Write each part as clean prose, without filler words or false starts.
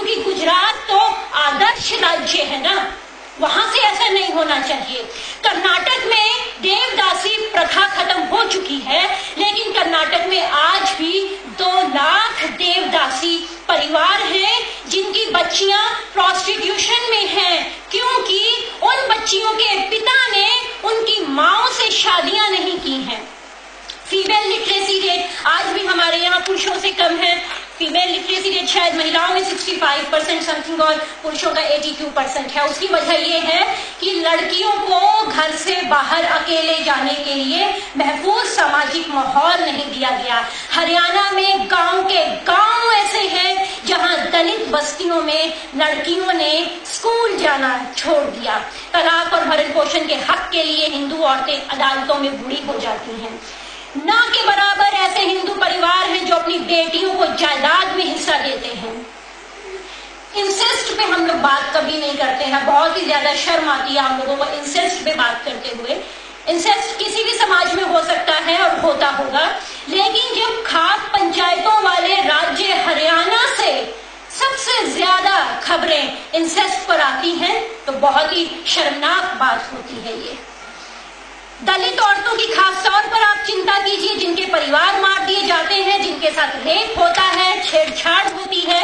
क्योंकि गुजरात तो आदर्श राज्य है ना, वहां से ऐसा नहीं होना चाहिए। कर्नाटक में देवदासी प्रथा खत्म हो चुकी है, लेकिन कर्नाटक में आज भी 2 लाख देवदासी परिवार हैं जिनकी बच्चियां प्रोस्टिट्यूशन में हैं, क्योंकि उन बच्चियों के पिता ने उनकी माओ से शादियां नहीं की हैं। फीमेल लिटरेसी रेट आज भी हमारे यहाँ पुरुषों से कम है। फीमेल लिटरेसी रेट शायद महिलाओं में 65% समथिंग और पुरुषों का 82% है। उसकी वजह यह है कि लड़कियों को घर से बाहर अकेले जाने के लिए महफूज सामाजिक माहौल नहीं दिया गया। हरियाणा में गांव के गांव ऐसे हैं जहां दलित बस्तियों में लड़कियों ने स्कूल जाना छोड़ दिया। तलाक और भरण पोषण के हक के लिए हिंदू औरतें अदालतों में बूढ़ी हो जाती हैं। ना के बराबर ऐसे हिंदू परिवार हैं जो अपनी बेटियों को जायदाद में हिस्सा देते हैं। इंसेस्ट पे हम लोग बात कभी नहीं करते हैं, बहुत ही ज्यादा शर्म आती है हम लोगों को इंसेस्ट पे बात करते हुए। इंसेस्ट किसी भी समाज में हो सकता है और होता होगा, लेकिन जब खाप पंचायतों वाले राज्य हरियाणा से सबसे ज्यादा खबरें इंसेस्ट पर आती हैं तो बहुत ही शर्मनाक बात होती है ये। दलित औरतों की खास तौर पर आप चिंता कीजिए, जिनके परिवार मार दिए जाते हैं, जिनके साथ रेप होता है, छेड़छाड़ होती है।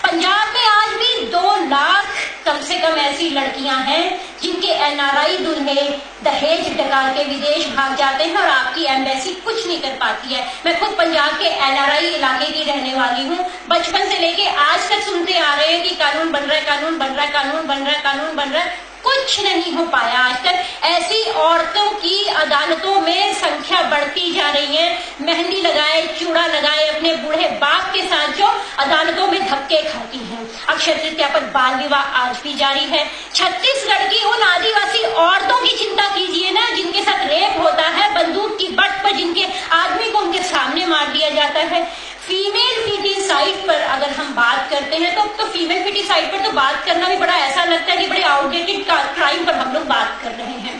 पंजाब में आज भी 2 लाख कम से कम ऐसी लड़कियां हैं जिनके एनआरआई दूल्हे दहेज डकार के विदेश भाग जाते हैं और आपकी एम्बेसी कुछ नहीं कर पाती है। मैं खुद पंजाब के एनआरआई इलाके की रहने वाली हूँ। बचपन से लेके आज तक सुनते आ रहे हैं कि कानून बन रहा है, कानून बन रहा है, कानून बन रहा है, कानून बन रहा है, कुछ नहीं हो पाया आज तक। ऐसी औरतों की अदालतों में संख्या बढ़ती जा रही है। मेहंदी लगाए, चूड़ा लगाए अपने बूढ़े बाप के साथ जो अदालतों में धक्के खाती हैं। अक्षय तृतीया पर बाल विवाह आज भी जारी है। छत्तीसगढ़ की उन आदिवासी औरतों की चिंता कीजिए ना जिनके साथ रेप होता है, बंदूक की बट पर जिनके आदमी को उनके सामने मार दिया जाता है। फीमेल फीटिसाइड पर अगर हम बात करते हैं तो फीमेल फीटिसाइड पर तो बात करना भी बड़ा ऐसा लगता है कि बड़े आउटडेटेड क्राइम पर हम लोग बात कर रहे हैं।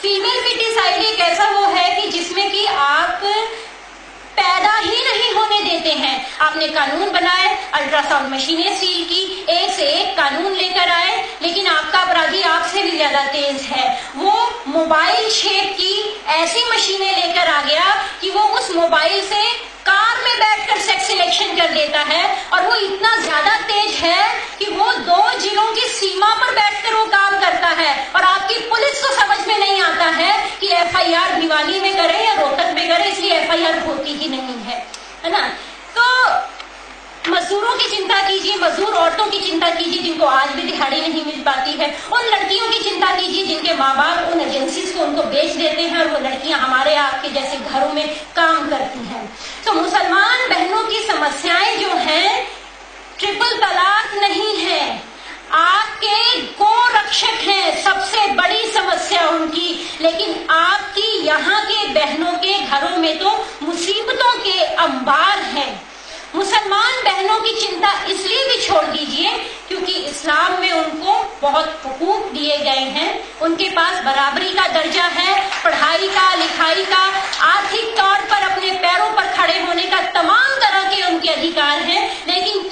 फीमेल फीटिसाइड एक ऐसा वो है कि जिसमें कि आप पैदा ही नहीं होने देते हैं। आपने कानून बनाए, अल्ट्रासाउंड मशीनें सील की, एक से एक कानून लेकर आए, लेकिन आपका अपराधी आपसे भी ज्यादा तेज है। वो मोबाइल शेप की ऐसी मशीनें लेकर आ गया कि वो उस मोबाइल से कार में बैठकर सेक्स सिलेक्शन कर देता है, और वो इतना ज्यादा तेज है कि वो 2 जिलों की सीमा पर बैठकर वो काम करता है। और आपकी पुलिस को समझ में नहीं आता है कि एफआईआर भिवानी में करे या रोहतक में करे, इसलिए एफआईआर होती ही नहीं है ना। तो मजदूरों की चिंता कीजिए, मजदूर औरतों की चिंता कीजिए जिनको आज भी दिहाड़ी नहीं मिल पाती है। उन लड़कियों की चिंता कीजिए जिनके माँ बाप उन एजेंसीज को उनको बेच देते हैं और वो लड़कियां हमारे आपके जैसे घरों में काम करती हैं। तो मुसलमान बहनों की समस्याएं जो हैं ट्रिपल तलाक नहीं है, आपके गोरक्षक हैं सबसे बड़ी समस्या उनकी। लेकिन आपकी यहाँ के बहनों के घरों में तो मुसीबतों के अंबार हैं। मुसलमान बहनों की चिंता इसलिए भी छोड़ दीजिए क्योंकि इस्लाम में उनको बहुत हुकूक दिए गए हैं। उनके पास बराबरी का दर्जा है, पढ़ाई का, लिखाई का, आर्थिक तौर पर अपने पैरों पर खड़े होने का तमाम तरह के उनके अधिकार हैं। लेकिन